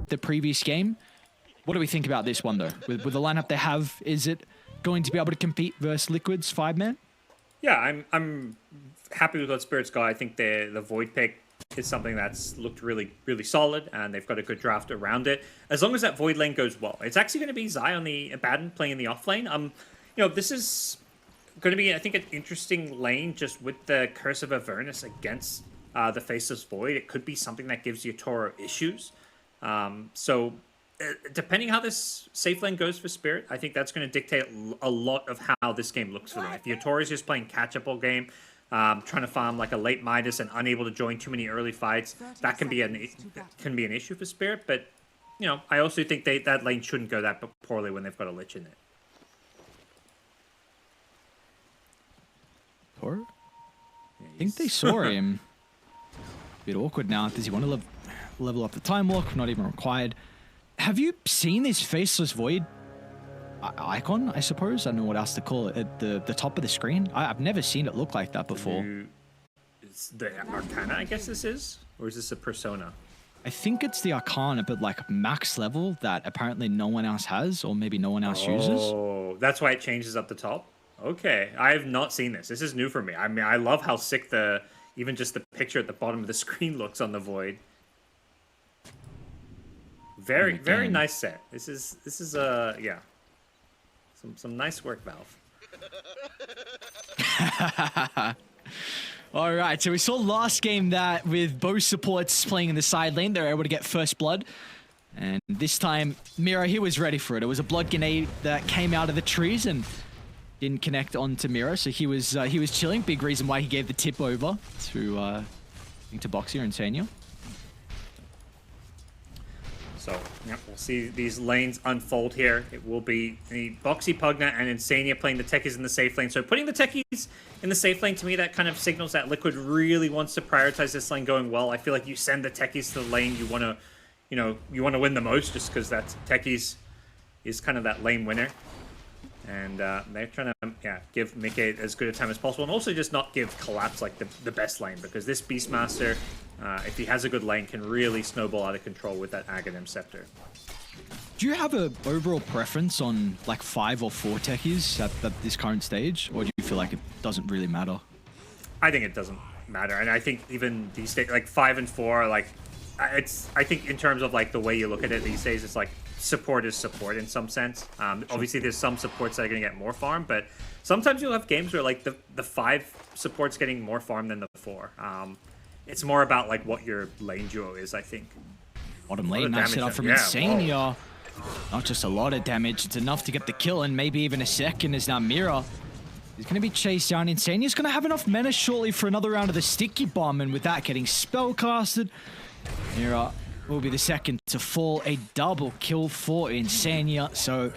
the previous game. What do we think about this one, though? With the lineup they have, is it going to be able to compete versus Liquid's 5-man? Yeah, I'm happy with what Spirit's got. I think the Void pick is something that's looked really, really solid, and they've got a good draft around it. As long as that Void lane goes well. It's actually going to be Zai on the Abaddon playing in the off lane. This is going to be, I think, an interesting lane just with the Curse of Avernus against the Faceless Void. It could be something that gives you Toro issues. Depending how this safe lane goes for Spirit, I think that's going to dictate a lot of how this game looks for them. If Yatoro is just playing catch-up all game, trying to farm like a late Midas and unable to join too many early fights, that can be an issue for Spirit. But I also think that lane shouldn't go that poorly when they've got a Lich in it. Toro? I think they saw him. A bit awkward now. Does he want to level up the time walk? Not even required. Have you seen this Faceless Void icon, I suppose? I don't know what else to call it. At the top of the screen? I've never seen it look like that before. It's the Arcana, I guess this is? Or is this a Persona? I think it's the Arcana, but like max level that apparently no one else has, or maybe no one else uses. Oh, that's why it changes up the top? Okay, I have not seen this. This is new for me. I mean, I love how sick even just the picture at the bottom of the screen looks on the Void. Very nice set. This is yeah. Some nice work, Valve. All right, so we saw last game that with both supports playing in the side lane, they were able to get first blood. And this time, Mira, he was ready for it. It was a blood grenade that came out of the trees and didn't connect onto Mira, so he was chilling. Big reason why he gave the tip over to Boxy and Sanya. So, yep, we'll see these lanes unfold here. It will be the Boxy, Pugna, and Insania playing the techies in the safe lane. So putting the techies in the safe lane, to me, that kind of signals that Liquid really wants to prioritize this lane going well. I feel like you send the techies to the lane you want to win the most, just because that techies is kind of that lane winner. And they're trying to give Mickey as good a time as possible, and also just not give Collapse like the best lane, because this Beastmaster, if he has a good lane, can really snowball out of control with that Aghanim Scepter. Do you have an overall preference on like 5 or 4 techies at this current stage, or do you feel like it doesn't really matter? I think it doesn't matter, and I think even these days, like 5 and 4, like I think in terms of like the way you look at it these days, it's like support is support in some sense. Obviously, there's some supports that are going to get more farm, but sometimes you'll have games where like the 5 support's getting more farm than the 4. It's more about like what your lane duo is, I think. Bottom lane, nice setup from Insania. Not just a lot of damage, it's enough to get the kill, and maybe even a second as now Mira is going to be chased down. Insania's going to have enough mana shortly for another round of the sticky bomb, and with that getting spellcasted, Mira will be the second to fall. A double kill for Insania. So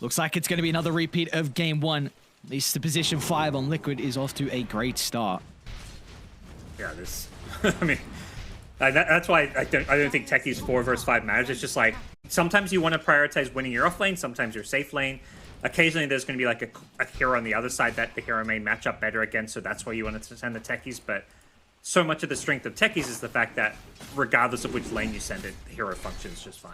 looks like it's going to be another repeat of game 1. At least the position 5 on Liquid is off to a great start. Yeah, this. I mean, that's why I don't think techies 4 versus 5 matters. It's just like sometimes you want to prioritize winning your off lane, sometimes your safe lane. Occasionally there's going to be like a hero on the other side that the hero may match up better against, so that's why you want to send the techies. But so much of the strength of techies is the fact that regardless of which lane you send it, the hero functions just fine.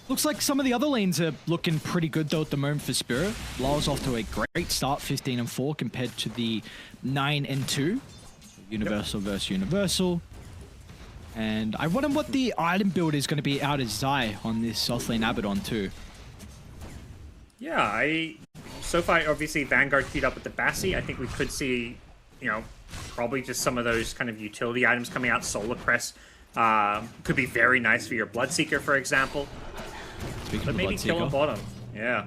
Looks like some of the other lanes are looking pretty good though at the moment for Spirit. Law's off to a great start, 15-4 compared to the 9-2. Universal versus Universal. And I wonder what the item build is going to be out of Zai on this offlane Abaddon too. Yeah, so far obviously Vanguard queued up with the Bassi. I think we could see, probably just some of those kind of utility items coming out. Solar Crest could be very nice for your Bloodseeker, for example. But maybe kill on bottom. Yeah.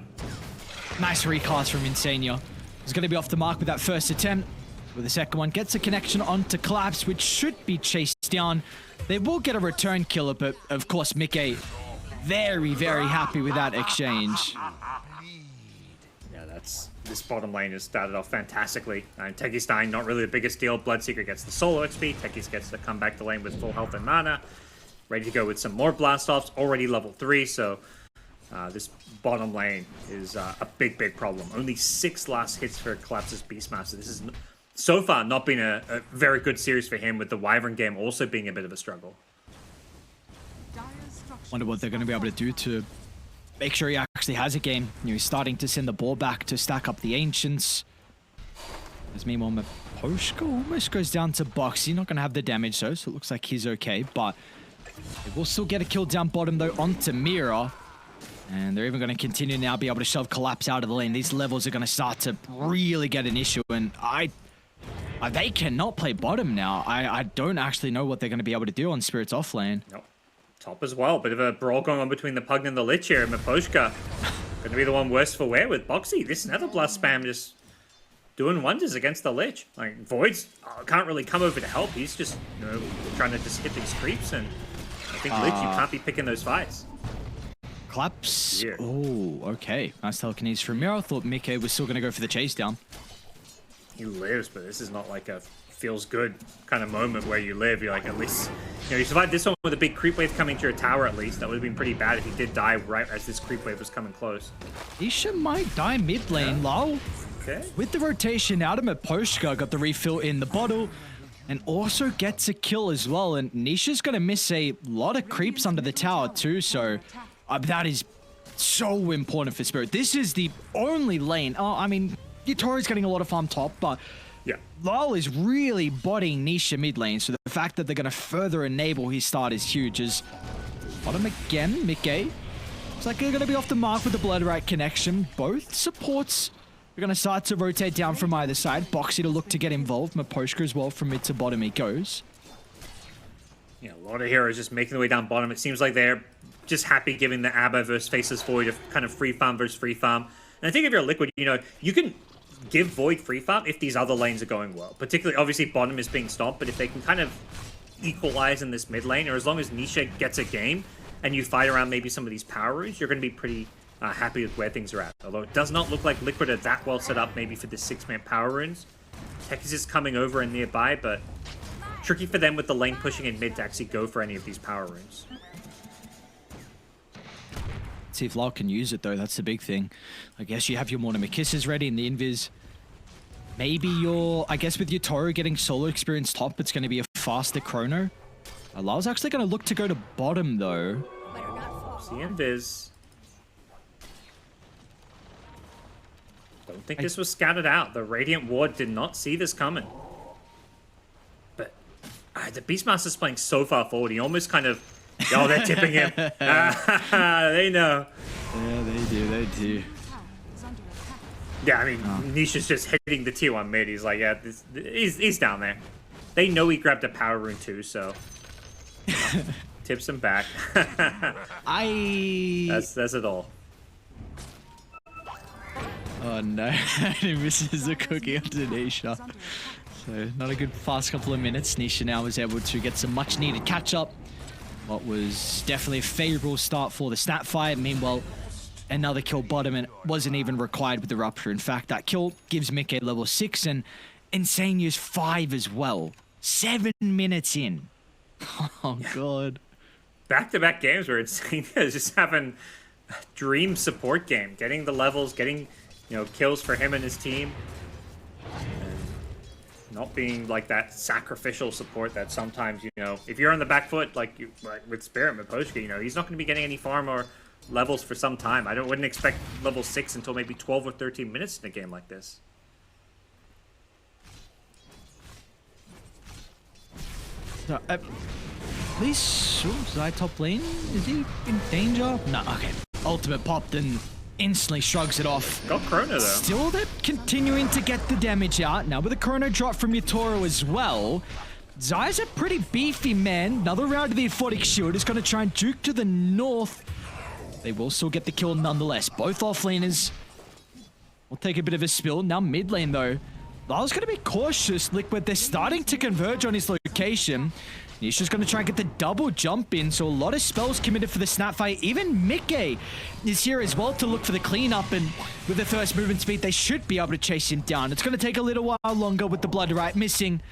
Nice recast from Insania. He's going to be off the mark with that first attempt. With the second one, gets a connection onto Collapse, which should be chased down. They will get a return killer, but of course Mickey very, very happy with that exchange. Yeah, this bottom lane has started off fantastically. Techies dying, not really the biggest deal. Bloodseeker gets the solo XP. Techies gets to come back to lane with full health and mana. Ready to go with some more blast-offs, already level 3, so this bottom lane is a big, big problem. Only 6 last hits for Collapse's Beastmaster. This is so far not been a very good series for him, with the Wyvern game also being a bit of a struggle. Wonder what they're going to be able to do to make sure he actually has a game. You know, he's starting to send the ball back to stack up the Ancients. As meanwhile, Maposhka almost goes down to Boxy. Not going to have the damage though, so it looks like he's okay. But they will still get a kill down bottom though onto Mira. And they're even going to continue now, be able to shove Collapse out of the lane. These levels are going to start to really get an issue. And they cannot play bottom now. I don't actually know what they're going to be able to do on Spirit's off lane. Nope. Top as well. Bit of a brawl going on between the Pug and the Lich here. Maposhka going to be the one worse for wear with Boxy. This Nether Blast spam just doing wonders against the Lich. Like, Void's can't really come over to help. He's just, you know, trying to just hit these creeps. And I think Lich, you can't be picking those fights. Collapse. Yeah. Oh, okay. Nice telekinesis from Mira. I thought Mickey was still going to go for the chase down. He lives, but this is not like a feels good kind of moment where you live. You're like, at least, you know, you survived this one with a big creep wave coming to your tower at least. That would have been pretty bad if he did die right as this creep wave was coming close. Isha might die mid lane, lol. Okay. With the rotation out of Maposhka, got the refill in the bottle, and also gets a kill as well. And Nisha's going to miss a lot of creeps under the tower too, so that is so important for Spirit. This is the only lane. I mean, Yutori's getting a lot of farm top, but yeah, Lal is really bodying Nisha mid lane, so the fact that they're going to further enable his start is huge. As bottom again, Mickey. Looks like they're going to be off the mark with the Bloodright connection. Both supports are going to start to rotate down from either side. Boxy to look to get involved. Maposhka as well from mid to bottom he goes. Yeah, a lot of heroes just making their way down bottom. It seems like they're just happy giving the Abba versus Faceless Void a kind of free farm versus free farm. And I think if you're Liquid, you know, you can give Void free farm if these other lanes are going well. Particularly, obviously, bottom is being stomped, but if they can kind of equalize in this mid lane, or as long as Nisha gets a game and you fight around maybe some of these power runes, you're going to be pretty happy with where things are at. Although it does not look like Liquid are that well set up maybe for the 6-man power runes. Tech is just coming over and nearby, but tricky for them with the lane pushing in mid to actually go for any of these power runes. See if Lal can use it though, that's the big thing. I guess you have your Mortimer Kisses ready in the invis. Maybe I guess with your Toru getting solo experience top, it's going to be a faster chrono. Lal's actually going to look to go to bottom though. See invis. Don't think this was scouted out. The Radiant Ward did not see this coming. But the Beastmaster's playing so far forward, he almost kind of... Oh, they're tipping him. They know. Yeah, they do. Yeah, I mean, Nisha's just hitting the tier 1 mid. He's like, yeah, he's down there. They know he grabbed a power rune too, so... tips him back. That's it all. Oh no, he misses a cookie onto Nisha. So, not a good fast couple of minutes. Nisha now was able to get some much needed catch up. What was definitely a favorable start for the snap fight. Meanwhile, another kill bottom and wasn't even required with the rupture. In fact, that kill gives Mickey level 6 and Insane's 5 as well. 7 minutes in. Oh god. Back-to-back games where Insane is just having a dream support game. Getting the levels, getting, you know, kills for him and his team. Not being like that sacrificial support that sometimes, you know, if you're on the back foot, like with Spirit Maposhka, you know, he's not going to be getting any farm or levels for some time. I wouldn't expect level 6 until maybe 12 or 13 minutes in a game like this. So, at least, Zai top lane, is he in danger? No, okay. Ultimate popped and instantly shrugs it off. Got Chrono though. Still they're continuing to get the damage out. Now with a Chrono drop from Yutoro as well. Zai's a pretty beefy man. Another round of the Aphotic Shield is going to try and juke to the north. They will still get the kill nonetheless. Both offlaners will take a bit of a spill. Now mid lane though. Lal's going to be cautious. Liquid, they're starting to converge on his location. Nisha's going to try and get the double jump in, so a lot of spells committed for the snap fight. Even Mickey is here as well to look for the cleanup, and with the first movement speed, they should be able to chase him down. It's going to take a little while longer with the Bloodright missing,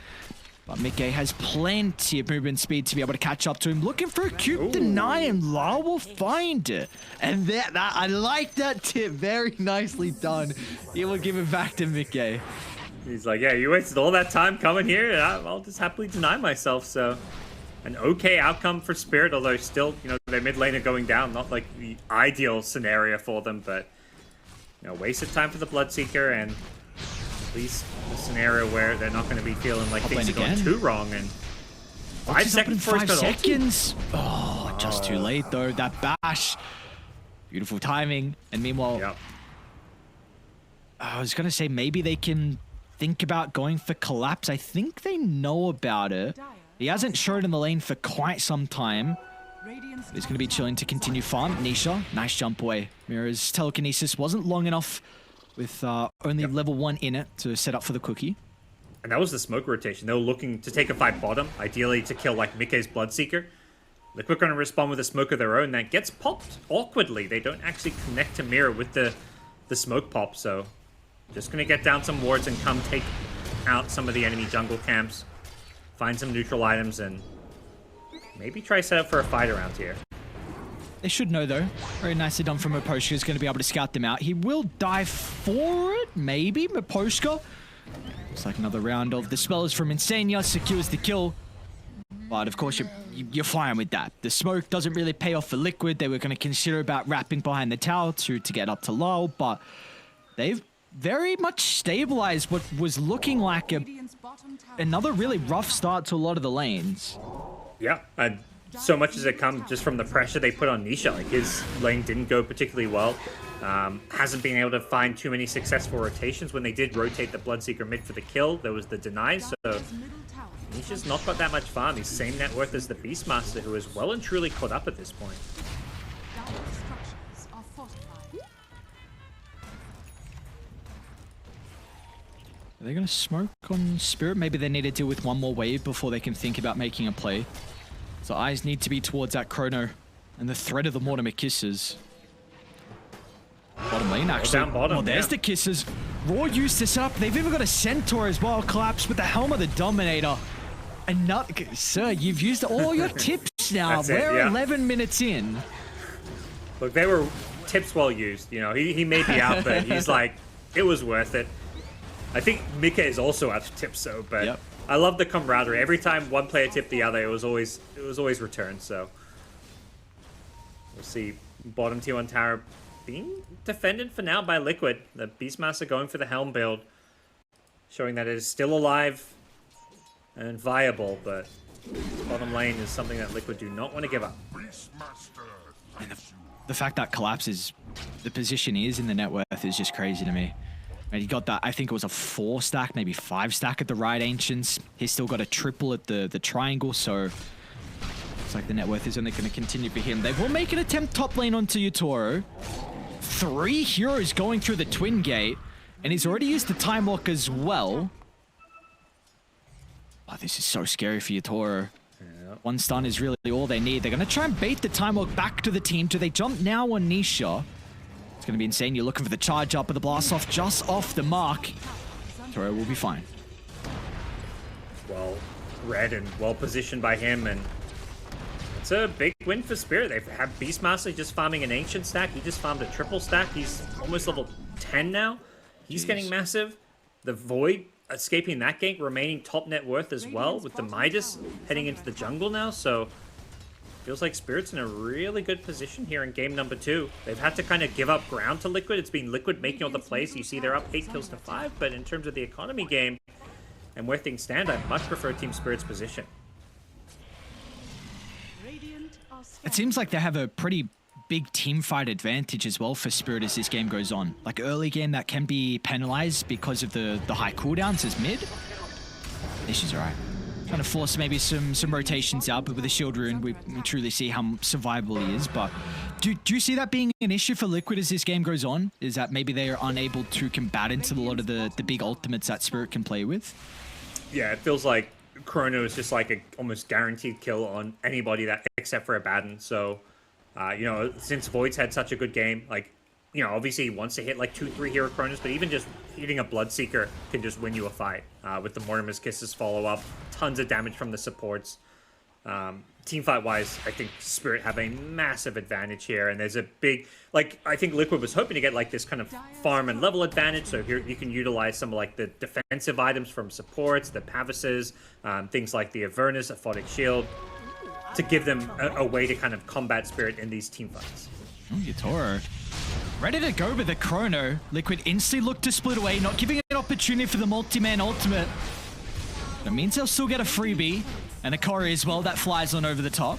but Mickey has plenty of movement speed to be able to catch up to him. Looking for a cube deny, and Lal will find it. And that I like that tip. Very nicely done. He will give it back to Mickey. He's like, yeah, you wasted all that time coming here, and I'll just happily deny myself, so... an okay outcome for Spirit, although still, you know, their mid lane are going down. Not like the ideal scenario for them, but, you know, wasted time for the Bloodseeker, and at least a scenario where they're not going to be feeling like things are going too wrong. And 5 seconds for 5 seconds. Oh, just too late though. That bash. Beautiful timing. And meanwhile, yep. I was going to say maybe they can think about going for collapse. I think they know about it. He hasn't showed in the lane for quite some time. He's going to be chilling to continue farm. Nisha, nice jump away. Mira's telekinesis wasn't long enough with only level 1 in it to set up for the cookie. And that was the smoke rotation. They were looking to take a fight bottom, ideally to kill like Mikke's Bloodseeker. Liquid going to respond with a smoke of their own that gets popped awkwardly. They don't actually connect to Mira with the smoke pop, so just going to get down some wards and come take out some of the enemy jungle camps. Find some neutral items and maybe try set up for a fight around here. They should know though. Very nicely done from Miposhka. He's going to be able to scout them out. He will die for it, maybe. Miposhka. Looks like another round of the spells from Insania secures the kill. But of course, you're fine with that. The smoke doesn't really pay off for Liquid. They were going to consider about wrapping behind the tower to get up to low, but they've very much stabilized what was looking like another really rough start to a lot of the lanes. Yeah, and so much as it comes just from the pressure they put on Nisha. Like, his lane didn't go particularly well. Hasn't been able to find too many successful rotations. When they did rotate the Bloodseeker mid for the kill, there was the deny, so Nisha's not got that much farm. He's same net worth as the Beastmaster, who is well and truly caught up at this point. Are they going to smoke on Spirit? Maybe they need to deal with one more wave before they can think about making a play. So eyes need to be towards that Chrono and the threat of the Mortimer Kisses. Bottom lane, actually. Down bottom, oh, there's the Kisses. Raw used this up. They've even got a Centaur as well. Collapse with the Helm of the Dominator. And not... Sir, you've used all your tips now. We're 11 minutes in. Look, they were tips well used. You know, he may be out, but he's like, it was worth it. I think Mikke is also out of tips, so, but I love the camaraderie. Every time one player tipped the other, it was always returned, so. We'll see bottom tier 1 tower being defended for now by Liquid. The Beastmaster going for the Helm build, showing that it is still alive and viable, but bottom lane is something that Liquid do not want to give up. And the fact that Collapse is the position he is in the net worth is just crazy to me. And he got that, I think it was a 4 stack, maybe 5 stack at the right Ancients. He's still got a triple at the triangle, so looks like the net worth is only going to continue for him. They will make an attempt top lane onto Yutoro. 3 heroes going through the Twin Gate, and he's already used the Time Lock as well. Oh, this is so scary for Yutoro. One stun is really all they need. They're going to try and bait the Time Lock back to the team. Do they jump now on Nisha? It's going to be insane. You're looking for the charge up, but the blast off just off the mark. Toro will be fine. Well read and well positioned by him, and it's a big win for Spirit. They've had Beastmaster just farming an Ancient stack. He just farmed a triple stack. He's almost level 10 now. He's getting massive. The Void escaping that gank, remaining top net worth as well, with the Midas heading into the jungle now, so feels like Spirit's in a really good position here in game number 2. They've had to kind of give up ground to Liquid. It's been Liquid making all the plays. You see they're up 8 kills to 5, but in terms of the economy game and where things stand, I much prefer Team Spirit's position. It seems like they have a pretty big team fight advantage as well for Spirit as this game goes on. Like early game that can be penalized because of the high cooldowns as mid. This is alright. Trying to force maybe some rotations out, but with the shield rune, we truly see how survivable he is. But do you see that being an issue for Liquid as this game goes on? Is that maybe they are unable to combat into a lot of the big ultimates that Spirit can play with? Yeah, it feels like Chrono is just like a almost guaranteed kill on anybody that except for Abaddon. So, you know, since Void's had such a good game, like, you know, obviously he wants to hit like 2-3 hero Chronos, but even just hitting a Bloodseeker can just win you a fight. With the Mortimer's Kisses follow-up, tons of damage from the supports. Teamfight-wise, I think Spirit have a massive advantage here, and there's a big, like, I think Liquid was hoping to get like this kind of farm and level advantage, so here you can utilize some of like the defensive items from supports, the Pavises, things like the Avernus, Aphotic Shield. to give them a way to kind of combat Spirit in these team fights. Oh, Yatoro. Ready to go with the Chrono. Liquid instantly look to split away, not giving an opportunity for the multi-man ultimate. That means they'll still get a freebie. And a Corey as well, that flies on over the top.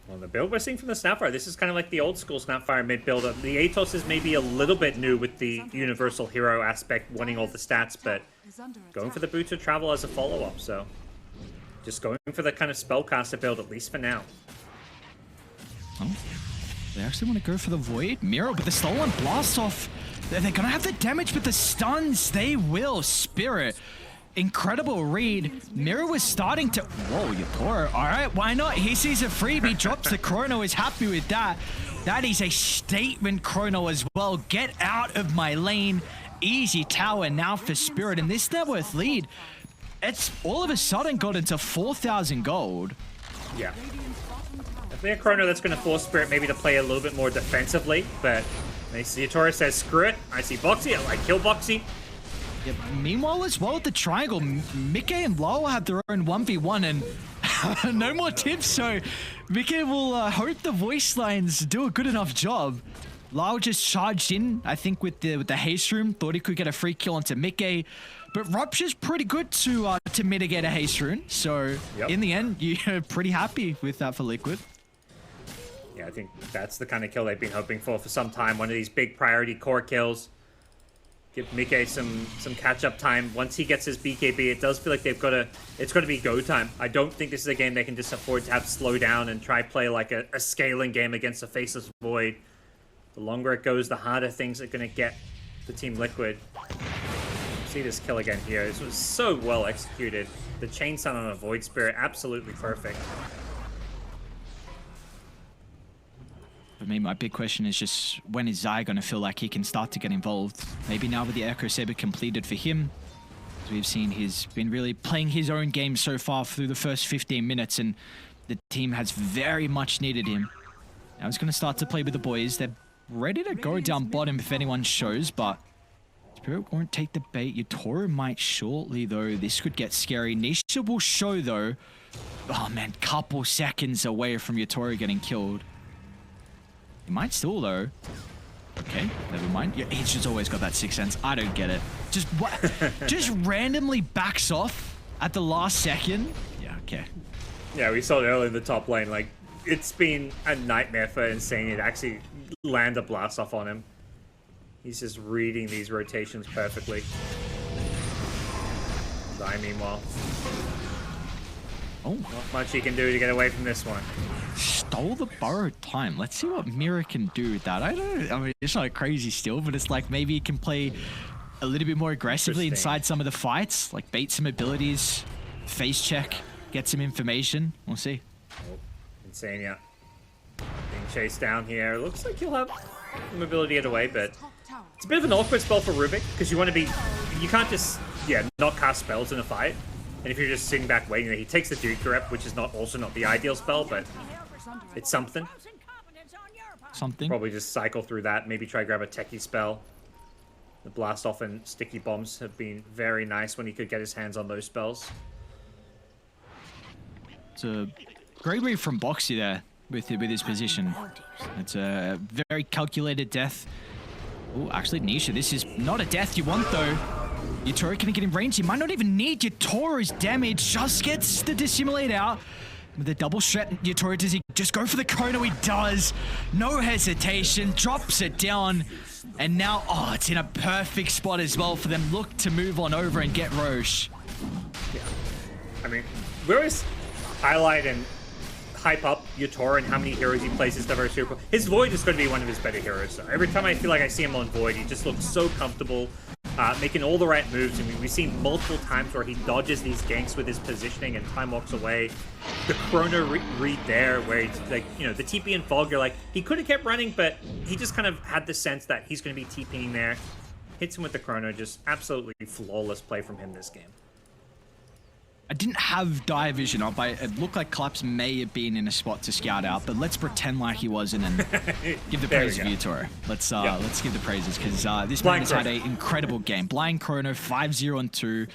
Well, the build we're seeing from the Snapfire, this is kind of like the old school Snapfire mid build. The Atos is maybe a little bit new with the universal hero aspect, wanting all the stats, but going for the Boot of Travel as a follow-up, so just going for the kind of spellcaster build, at least for now. Oh, they actually want to go for the Void. Miro, but the stolen blast off. They're going to have the damage with the stuns. They will. Spirit. Incredible read. Miro was starting to... Whoa, Yatoro. All right, why not? He sees a freebie, drops the Chrono, is happy with that. That is a statement Chrono as well. Get out of my lane. Easy tower now for Spirit. And this net worth lead, it's all of a sudden got into 4,000 gold. Yeah. Definitely a Chrono that's going to force Spirit maybe to play a little bit more defensively, but Yatoro says, screw it. I see Boxy. I kill Boxy. Yep. Meanwhile, as well, at the triangle, Mickey and Lau have their own 1v1 and no more tips, so Mickey will hope the voice lines do a good enough job. Lau just charged in, I think, with the haste rune, thought he could get a free kill onto Mickey, but Rupture's pretty good to mitigate a haste rune, so in the end, you're pretty happy with that for Liquid. Yeah, I think that's the kind of kill they've been hoping for some time. One of these big priority core kills. Give Mickey some catch-up time. Once he gets his BKB, it does feel like they've got to... It's got to be go time. I don't think this is a game they can just afford to have slow down and try play like a scaling game against a Faceless Void. The longer it goes, the harder things are going to get the Team Liquid. See this kill again here. This was so well executed. The chain stun on a Void Spirit, absolutely perfect. For me, my big question is just, when is Zai going to feel like he can start to get involved? Maybe now with the Echo Saber completed for him. As we've seen, he's been really playing his own game so far through the first 15 minutes, and the team has very much needed him. Now he's going to start to play with the boys. They're ready to go down bottom if anyone shows, but Spirit won't take the bait. Yatoro might shortly, though. This could get scary. Nisha will show, though. Oh, man, couple seconds away from Yatoro getting killed. He might still, though. Okay, never mind. Yeah, he's just always got that sixth sense. I don't get it. Just what? Just randomly backs off at the last second. Yeah, okay. Yeah, we saw it earlier in the top lane. Like, it's been a nightmare for Insane to actually land a blast off on him. He's just reading these rotations perfectly. Zai, meanwhile. Oh, not much he can do to get away from this one. Stole the borrowed time. Let's see what Mira can do with that. I mean, it's not crazy still, but it's like maybe he can play a little bit more aggressively inside some of the fights, like bait some abilities, face check, get some information. We'll see. Oh, Insane, yeah. Being chased down here. Looks like he'll have some ability to get away, but it's a bit of an awkward spell for Rubik, because you want to be... You can't just, not cast spells in a fight. And if you're just sitting back waiting, he takes the Duke rep, which is also not the ideal spell, but it's something. Probably just cycle through that, maybe try grab a techie spell. The blast off and sticky bombs have been very nice when he could get his hands on those spells. It's a great read from Boxy there with his position. It's a very calculated death. Oh, actually, Nisha, this is not a death you want, though. Yatoro can get in range. He might not even need Yatoro's damage. Just gets the dissimulate out. With a double strat, Yatoro, does he just go for the Chrono? He does. No hesitation. Drops it down. And now, it's in a perfect spot as well for them. Look to move on over and get Roche. Yeah. I mean, we always highlight and hype up Yatoro and how many heroes he plays his diverse hero. His Void is going to be one of his better heroes. So every time I feel like I see him on Void, he just looks so comfortable. Making all the right moves. I mean, we've seen multiple times where he dodges these ganks with his positioning and time walks away. The Chrono read there, where he's like, the TP and Fog, you're like, he could have kept running, but he just kind of had the sense that he's going to be TPing there. Hits him with the Chrono, just absolutely flawless play from him this game. I didn't have dire vision up. It looked like Collapse may have been in a spot to scout out, but let's pretend like he wasn't and give the praise of Utoro. Let's give the praises because this man has had an incredible game. Blind Chrono, 5-0 and 2.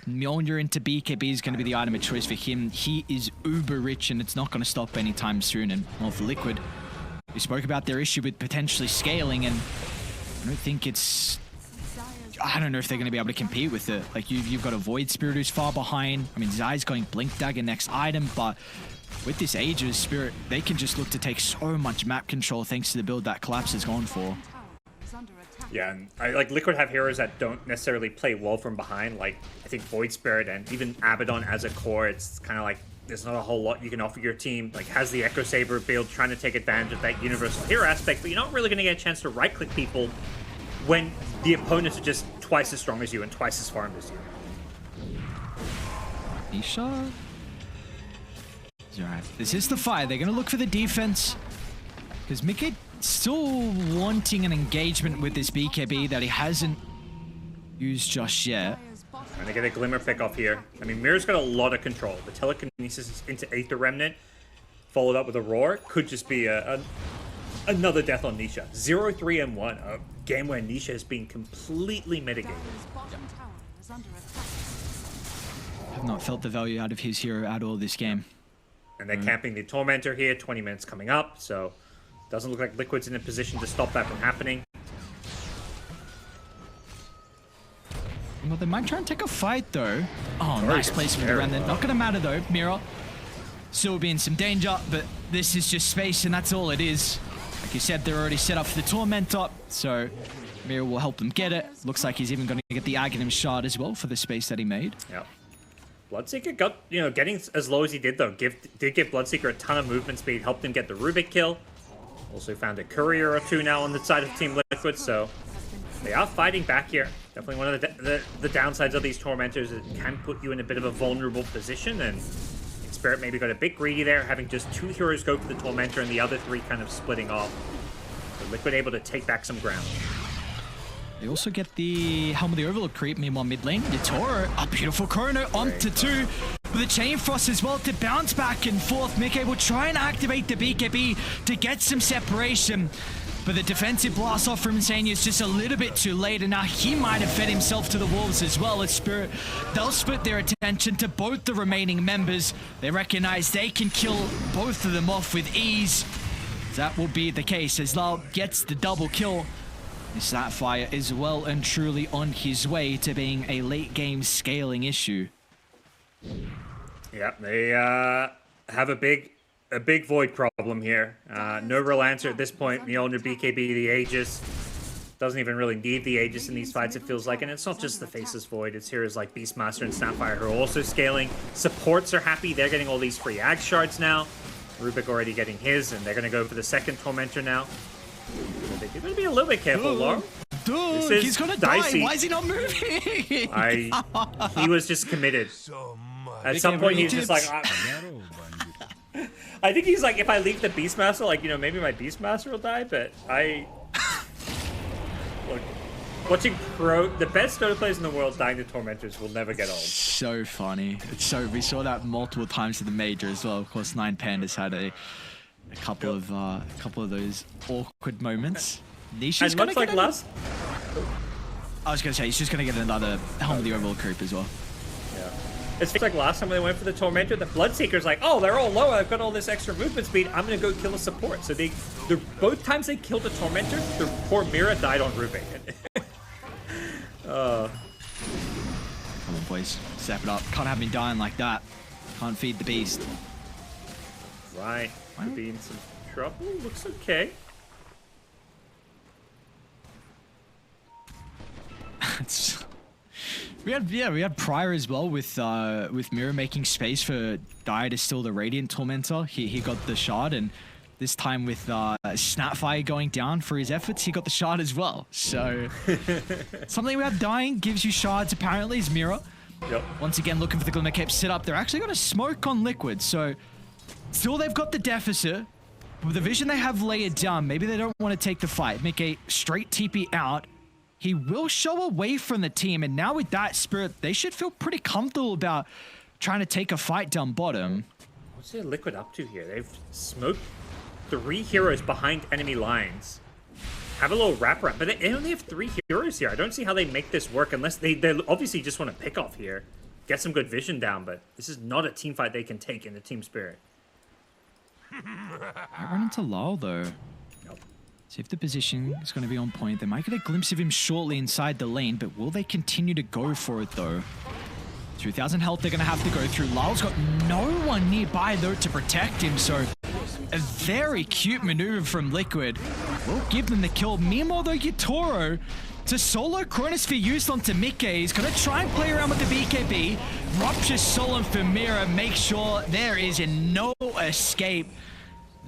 Mjolnir into BKB is going to be the item of choice for him. He is uber rich and it's not going to stop anytime soon. And well, for Liquid, we spoke about their issue with potentially scaling, and I don't think it's... I don't know if they're going to be able to compete with it. Like, you've got a Void Spirit who's far behind. I mean, Zai's going Blink Dagger next item, but with this Aegis Spirit, they can just look to take so much map control thanks to the build that Collapse has gone for. Yeah, and like Liquid have heroes that don't necessarily play well from behind. Like, I think Void Spirit and even Abaddon as a core, it's kind of like there's not a whole lot you can offer your team. Like, has the Echo Saber build trying to take advantage of that universal hero aspect, but you're not really going to get a chance to right-click people when the opponents are just twice as strong as you and twice as farmed as you. Nisha? Alright, this is the fight. They're going to look for the defense. Because Mickey still wanting an engagement with this BKB that he hasn't used just yet. And they get a Glimmer pick off here. I mean, Mirror's got a lot of control. The telekinesis into Aether Remnant, followed up with a Roar, could just be another death on Nisha. 0-3-1, a game where Nisha has been completely mitigated. I've not felt the value out of his hero at all this game. And they're camping the Tormentor here, 20 minutes coming up, so doesn't look like Liquid's in a position to stop that from happening. Well, they might try and take a fight, though. Oh, nice placement around there. Not going to matter, though. Mira still be in some danger, but this is just space, and that's all it is. Like you said, they're already set up for the Tormentor, so Mira will help them get it. Looks like he's even going to get the Aghanim shard as well for the space that he made. Yep. Bloodseeker got, getting as low as he did, though, did give Bloodseeker a ton of movement speed, helped him get the Rubik kill. Also found a courier or two now on the side of Team Liquid, so they are fighting back here. Definitely one of the downsides of these Tormentors is it can put you in a bit of a vulnerable position, and Spirit maybe got a bit greedy there, having just 2 heroes go for the Tormentor and the other 3 kind of splitting off. So Liquid able to take back some ground. They also get the Helm of the Overlord creep, meanwhile mid lane, Yatoro, a beautiful Chrono onto 2. With the Chain Frost as well to bounce back and forth. Mickey will try and activate the BKB to get some separation. But the defensive blast off from Insania is just a little bit too late, and now he might have fed himself to the wolves as well as Spirit. They'll split their attention to both the remaining members. They recognize they can kill both of them off with ease. That will be the case as Lal gets the double kill. Sapphire is well and truly on his way to being a late game scaling issue. Yep, they have a big Void problem here. No real answer at this point. Mjolnir, BKB, the Aegis. Doesn't even really need the Aegis in these fights, it feels like. And it's not just the Faceless Void. It's heroes like Beastmaster and Snapfire who are also scaling. Supports are happy. They're getting all these free Ag Shards now. Rubik already getting his, and they're going to go for the second Tormentor now. They're going to be a little bit careful, Laura. Dude, he's going to die. Why is he not moving? He was just committed. At some point, he's just like... I think he's like, if I leave the Beastmaster, like, maybe my Beastmaster will die, but look, watching the best Dota players in the world dying to Tormentors will never get old. So funny. We saw that multiple times in the major as well. Of course, Nine Pandas had a couple of those awkward moments. Nisha's gonna get last. I was gonna say he's just gonna get another Helm of the Overlord creep as well. Yeah. It's like last time when they went for the Tormentor, the Bloodseeker's like, oh, they're all low, I've got all this extra movement speed, I'm gonna go kill a support. So both times they killed a Tormentor, the poor Mira died on Rubik. Come on, boys. Step it up. Can't have me dying like that. Can't feed the beast. Right. Could be in some trouble. Looks okay. We had Prior as well with Mira making space for Dire to steal the Radiant Tormentor. He got the shard, and this time with Snapfire going down for his efforts, he got the shard as well. So something we have dying gives you shards apparently is Mira. Yep. Once again looking for the Glimmer Cape set up. They're actually going to smoke on Liquid, so still they've got the deficit. With the vision they have layered down, maybe they don't want to take the fight. Make a straight TP out. He will show away from the team, and now with that Spirit, they should feel pretty comfortable about trying to take a fight down bottom. What's their Liquid up to here? They've smoked 3 heroes behind enemy lines. Have a little wrap-around, but they only have 3 heroes here. I don't see how they make this work unless they obviously just want to pick off here. Get some good vision down, but this is not a team fight they can take in the team spirit. I run into Lyle though. Nope. See if the position is going to be on point. They might get a glimpse of him shortly inside the lane, but will they continue to go for it though? 2,000 health they're going to have to go through. Lyle's got no one nearby though to protect him, so a very cute maneuver from Liquid will give them the kill. Meanwhile though, Yatoro to solo Chronosphere used onto Mikke. He's going to try and play around with the BKB. Rupture Solemn for Mira. Make sure there is no escape.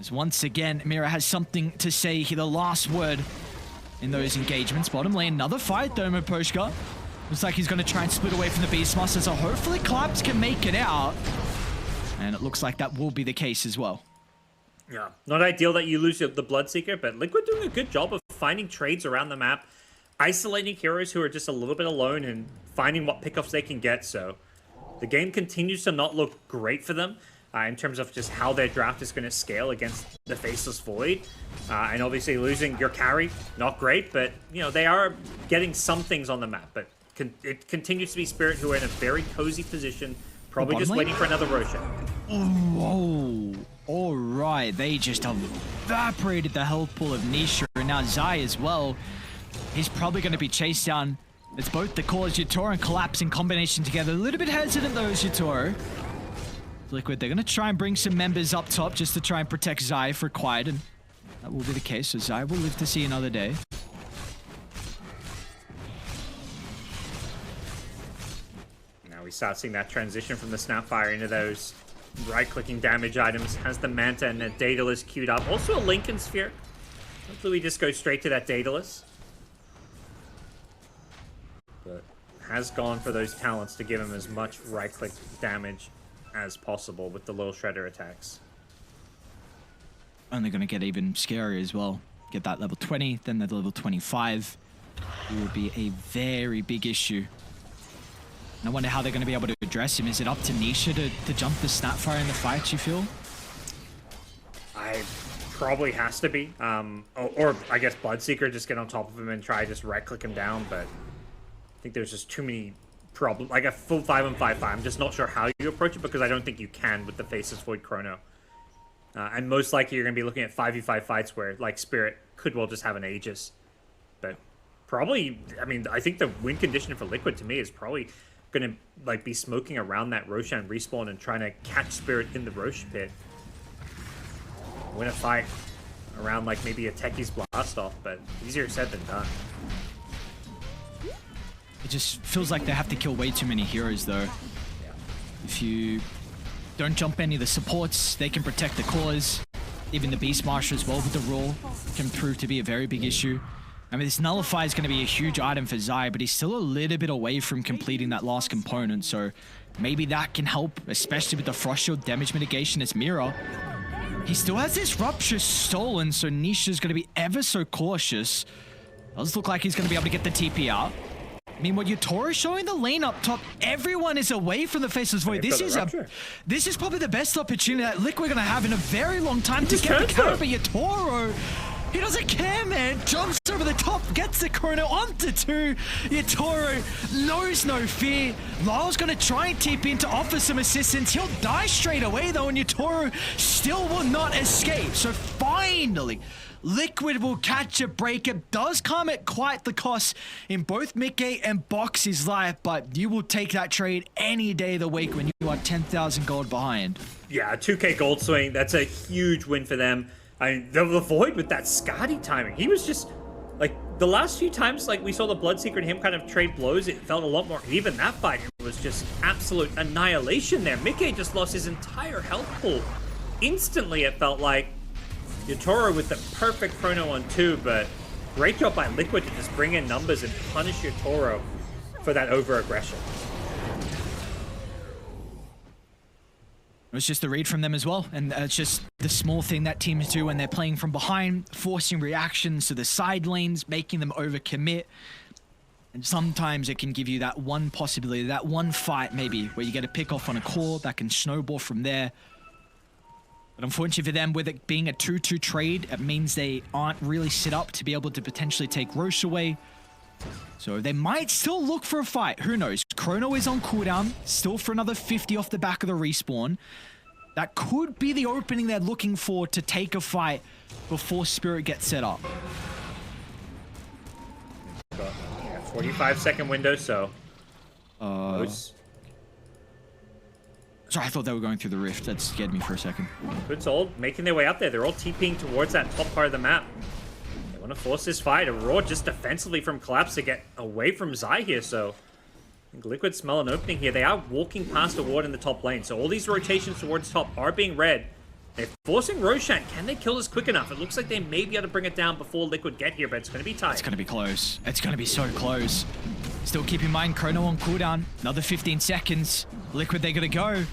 As once again, Mira has something to say here. The last word in those engagements. Bottom lane, another fight though, Miposhka. Looks like he's going to try and split away from the Beastmaster, so hopefully Collapse can make it out. And it looks like that will be the case as well. Yeah, not ideal that you lose the Bloodseeker, but Liquid doing a good job of finding trades around the map, isolating heroes who are just a little bit alone and finding what pickoffs they can get. So the game continues to not look great for them in terms of just how their draft is going to scale against the Faceless Void. And obviously losing your carry, not great, but you know they are getting some things on the map. But it continues to be Spirit who are in a very cozy position, probably just waiting for another Roshan. Whoa. All right, they just evaporated the health pool of Nisha, and now Zai as well. He's probably going to be chased down. It's both the cause Yatoro and Collapse in combination together. A little bit hesitant though, Yatoro. Liquid, they're going to try and bring some members up top just to try and protect Zai for Quiet, and that will be the case. So Zai will live to see another day. Now we start seeing that transition from the Snapfire into those right-clicking damage items. Has the Manta and the Daedalus queued up. Also a Lincoln Sphere. Hopefully we just go straight to that Daedalus. But has gone for those talents to give him as much right-click damage as possible with the little Shredder attacks. Only going to get even scarier as well. Get that level 20, then the level 25. It will be a very big issue. And I wonder how they're going to be able to address him. Is it up to Nisha to jump the Snapfire in the fight, you feel? I probably has to be. Or I guess Bloodseeker just get on top of him and try just right-click him down, but I think there's just too many problems. Like a full 5-on-5 fight, I'm just not sure how you approach it because I don't think you can with the Faceless Void Chrono. And most likely you're going to be looking at 5v5 fights where, like, Spirit could well just have an Aegis. But probably, I mean, I think the win condition for Liquid to me is probably going to like be smoking around that Roshan respawn and trying to catch Spirit in the Rosh pit. Win a fight around like maybe a Techie's blast off, but easier said than done. It just feels like they have to kill way too many heroes though. Yeah. If you don't jump any of the supports, they can protect the cause. Even the Beastmaster as well with the roll can prove to be a very big issue. I mean, this Nullify is going to be a huge item for Zai, but he's still a little bit away from completing that last component, so maybe that can help, especially with the Frost Shield damage mitigation as Mira. He still has this Rupture stolen, so Nisha's going to be ever so cautious. Does look like he's going to be able to get the TP out. Meanwhile, Yatoro showing the lane up top. Everyone is away from the Faceless Void. This is probably the best opportunity that Liquid are going to have in a very long time to get the counter, but Yatoro, he doesn't care, man. Jumps over the top, gets the Chrono onto 2. Yatoro knows no fear. Lyle's going to try and TP in to offer some assistance. He'll die straight away, though, and Yatoro still will not escape. So finally, Liquid will catch a break. It does come at quite the cost in both Mikke and Boxy's life, but you will take that trade any day of the week when you are 10,000 gold behind. Yeah, 2k gold swing. That's a huge win for them. I mean, the Void with that Skadi timing. He was just, like, the last few times, like, we saw the Bloodseeker and him kind of trade blows, it felt a lot more even. That fight was just absolute annihilation there. Mikke just lost his entire health pool. Instantly, it felt like. Yatoro with the perfect chrono on 2, but great job by Liquid to just bring in numbers and punish Yatoro for that over-aggression. It was just a read from them as well, and it's just the small thing that teams do when they're playing from behind, forcing reactions to the side lanes, making them overcommit. And sometimes it can give you that one possibility, that one fight maybe, where you get a pick off on a core that can snowball from there. But unfortunately for them, with it being a 2-2 trade, it means they aren't really set up to be able to potentially take Roche away. So they might still look for a fight. Who knows? Chrono is on cooldown, still for another 50 off the back of the respawn. That could be the opening they're looking for to take a fight before Spirit gets set up. Got, 45-second window, so... Sorry, I thought they were going through the rift. That scared me for a second. Good's all making their way up there. They're all TPing towards that top part of the map. They want to force this fight. Aurora just defensively from Collapse to get away from Zai here, so... I think Liquid smell an opening here. They are walking past a ward in the top lane, so all these rotations towards top are being read. They're forcing Roshan. Can they kill this quick enough? It looks like they may be able to bring it down before Liquid get here, but it's going to be tight. It's going to be close. It's going to be so close. Still keep in mind, Chrono on cooldown. Another 15 seconds. Liquid, they're going to go.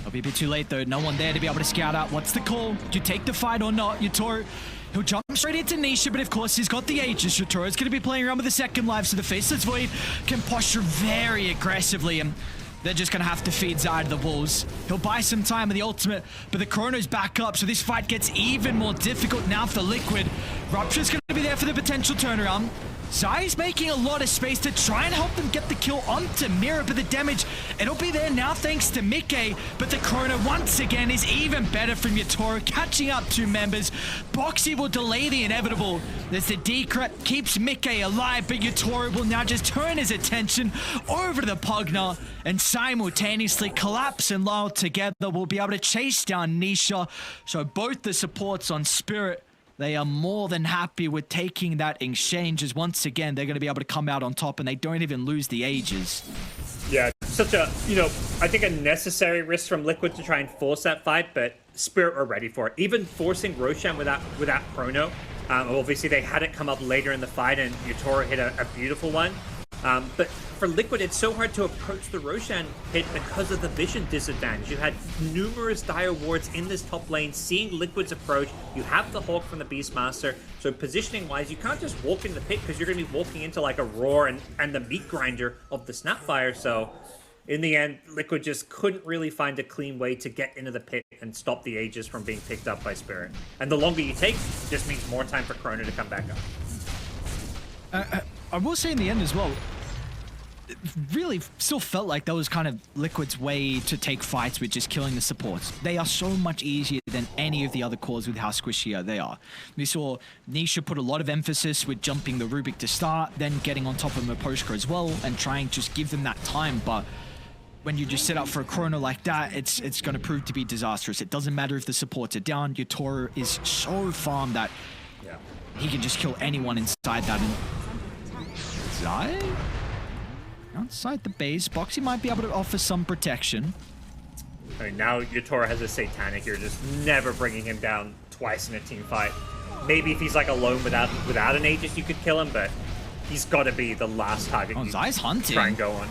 It'll be a bit too late, though. No one there to be able to scout out. What's the call? Do you take the fight or not? Yutoro, he'll jump straight into Nisha, but of course he's got the Aegis. Yutoro's going to be playing around with the second life, so the Faceless Void can posture very aggressively, and they're just going to have to feed Zai to the Bulls. He'll buy some time with the ultimate, but the Chrono's back up, so this fight gets even more difficult now for Liquid. Rupture's going to be there for the potential turnaround. Zai's making a lot of space to try and help them get the kill onto Mira, but the damage, it'll be there now thanks to Mickey, but the Chrono once again is even better from Yutoro, catching up two members. Boxy will delay the inevitable as the decrypt keeps Mickey alive, but Yutoro will now just turn his attention over to the Pugna and simultaneously Collapse and Lyle together will be able to chase down Nisha. So both the supports on Spirit, they are more than happy with taking that exchange, as once again, they're going to be able to come out on top and they don't even lose the Aegis. Yeah, such a, I think a necessary risk from Liquid to try and force that fight, but Spirit are ready for it. Even forcing Roshan without Chrono. Obviously, they had it come up later in the fight and Yutoro hit a beautiful one. But for Liquid, it's so hard to approach the Roshan hit because of the vision disadvantage. You had numerous dire wards in this top lane, seeing Liquid's approach. You have the Hawk from the Beastmaster. So positioning-wise, you can't just walk in the pit because you're going to be walking into like a Roar and the meat grinder of the Snapfire. So in the end, Liquid just couldn't really find a clean way to get into the pit and stop the Aegis from being picked up by Spirit. And the longer you take, just means more time for Chrono to come back up. I will say in the end as well, it really still felt like that was kind of Liquid's way to take fights with just killing the supports. They are so much easier than any of the other cores with how squishy they are. We saw Nisha put a lot of emphasis with jumping the Rubik to start, then getting on top of Miposhka as well, and trying to just give them that time, but when you just set up for a Chrono like that, it's going to prove to be disastrous. It doesn't matter if the supports are down. Yutoro is so farmed that he can just kill anyone inside that. And Zai? Outside the base, Boxy might be able to offer some protection. I mean, now Yutoro has a Satanic. You're just never bringing him down twice in a team fight. Maybe if he's like alone without an Aegis, you could kill him, but he's got to be the last target. Oh, Zai's hunting. Try and go on.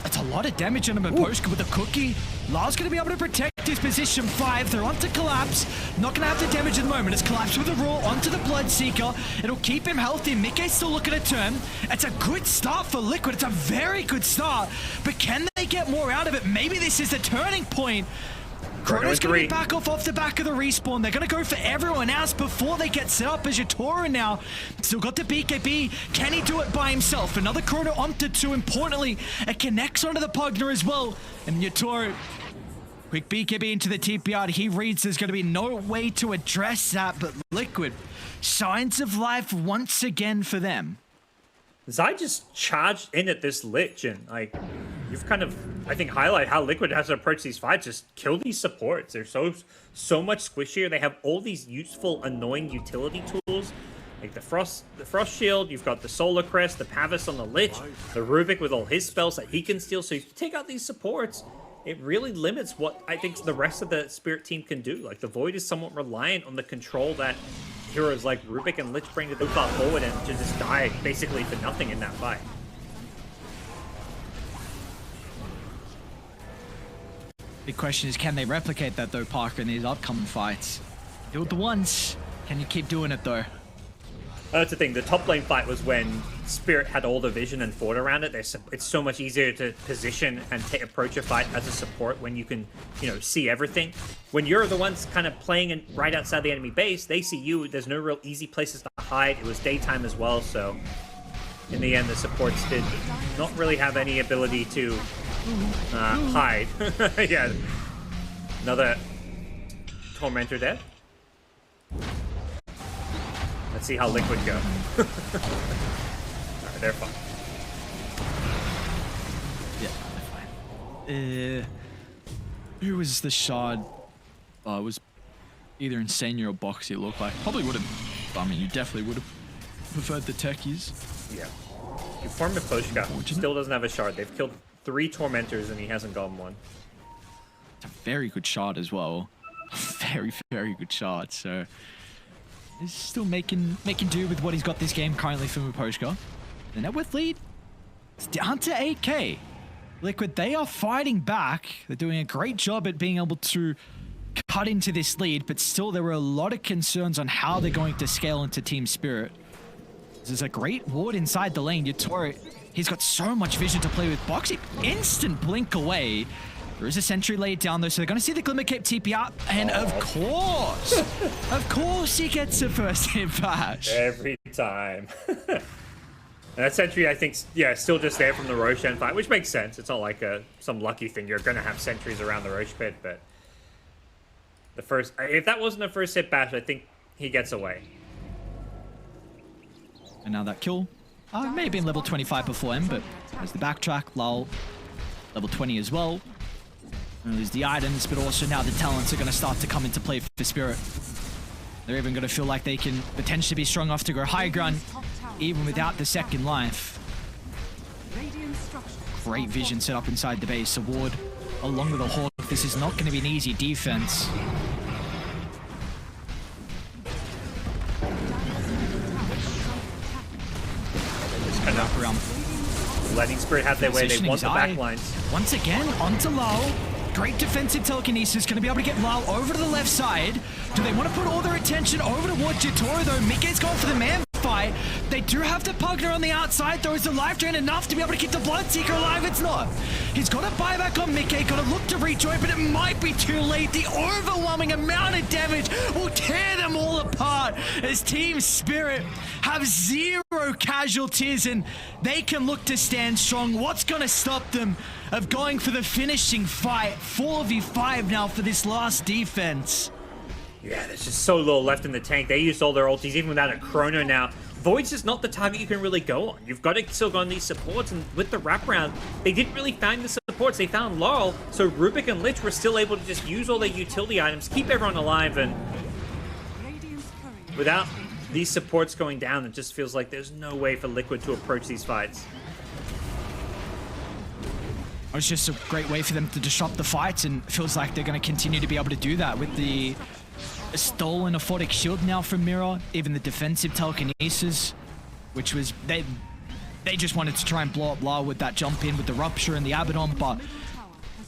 That's a lot of damage on him at Poshka with a cookie. Lar's going to be able to protect his position 5. They're onto Collapse. Not going to have the damage at the moment. It's Collapse with a roar onto the Bloodseeker. It'll keep him healthy. Mickey's still looking to turn. It's a good start for Liquid. It's a very good start. But can they get more out of it? Maybe this is the turning point. Chrono's going to be back off the back of the respawn. They're going to go for everyone else before they get set up as Yutoro now. Still got the BKB. Can he do it by himself? Another Chrono onto 2. Importantly, it connects onto the Pugna as well. And Yutoro, quick BKB into the TPR. He reads there's going to be no way to address that, but Liquid, signs of life once again for them. Zai just charged in at this Lich, and like, you've kind of, I think, highlight how Liquid has to approach these fights. Just kill these supports. They're so much squishier. They have all these useful, annoying utility tools, like the Frost Shield. You've got the Solar Crest, the Pavis on the Lich, the Rubik with all his spells that he can steal. So if you take out these supports, it really limits what I think the rest of the Spirit team can do. Like, the Void is somewhat reliant on the control that heroes like Rubik and Lich bring to the far forward, and to just die basically for nothing in that fight. Big question is, can they replicate that though, Parker, in these upcoming fights? Do it the once. Can you keep doing it though? That's the thing. The top lane fight was when Spirit had all the vision and thought around it, it's so much easier to position and approach a fight as a support when you can, you know, see everything. When you're the ones kind of playing right outside the enemy base, they see you. There's no real easy places to hide. It was daytime as well, so in the end, the supports did not really have any ability to hide. Yeah, another Tormentor dead. Let's see how Liquid go. Alright, they're fine. Yeah, they're fine. Who was the shard? It was either Insania or Boxy, it looked like. Probably would have, I mean, you definitely would have preferred the techies. Yeah. You formed a Poshka. Still doesn't have a shard. They've killed 3 Tormentors and he hasn't gotten one. It's a very good shard as well. Very, very good shard. So he's still making do with what he's got this game currently from Poshka. The net worth lead, it's down to 8k. Liquid, they are fighting back. They're doing a great job at being able to cut into this lead, but still there were a lot of concerns on how they're going to scale into Team Spirit. There's a great ward inside the lane. Yatoro, he's got so much vision to play with. Boxy, instant blink away. There is a sentry laid down though, so they're going to see the Glimmer Cape TP up, and of course he gets the first hit bash. Every time. And that sentry, I think, yeah, still just there from the Roshan fight, which makes sense. It's not like some lucky thing. You're going to have sentries around the Rosh pit, but the first, if that wasn't a first hit bash, I think he gets away. And now that kill, may have been level 25 before him, but there's the backtrack, lull, level 20 as well. And there's the items, but also now the talents are going to start to come into play for Spirit. They're even going to feel like they can potentially be strong enough to go high ground, even without the second life. Great vision set up inside the base. A ward along with a Hawk. This is not going to be an easy defense. Enough around. Letting Spirit have their way. They want the backlines. Once again, onto Lal. Great defensive telekinesis. Going to be able to get Lal over to the left side. Do they want to put all their attention over towards Yatoro though? Mike's going for the man fight. They do have the Pugner on the outside though. Is the life drain enough to be able to keep the Bloodseeker alive? It's not. He's got a buyback on Mike. Got to look to rejoin, but it might be too late. The overwhelming amount of damage will tear them all apart as Team Spirit have 0 casualties and they can look to stand strong. What's going to stop them of going for the finishing fight? 4v5 now for this last defense. Yeah, there's just so little left in the tank. They used all their ultis, even without a chrono now. Void's just not the target you can really go on. You've got to still go on these supports, and with the wraparound, they didn't really find the supports. They found Laurel, so Rubik and Lich were still able to just use all their utility items, keep everyone alive, and without these supports going down, it just feels like there's no way for Liquid to approach these fights. It's just a great way for them to disrupt the fights, and it feels like they're going to continue to be able to do that with the stolen aphotic shield now from Mirror, even the defensive telekinesis, which was they just wanted to try and blow up La with that jump in with the rupture and the Abaddon, but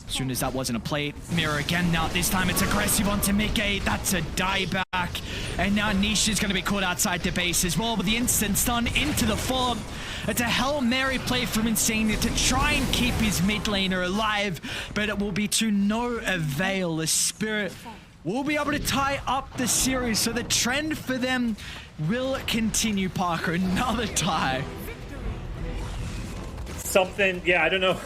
as soon as that wasn't a plate, Mirror again now, this time it's aggressive onto Mickey, that's a dieback, and now Niche is going to be caught outside the base as well with the instant stun into the farm. It's a Hail Mary play from Insania to try and keep his mid laner alive, but it will be to no avail. The Spirit will be able to tie up the series, so the trend for them will continue. Parker, another tie. Something, yeah, I don't know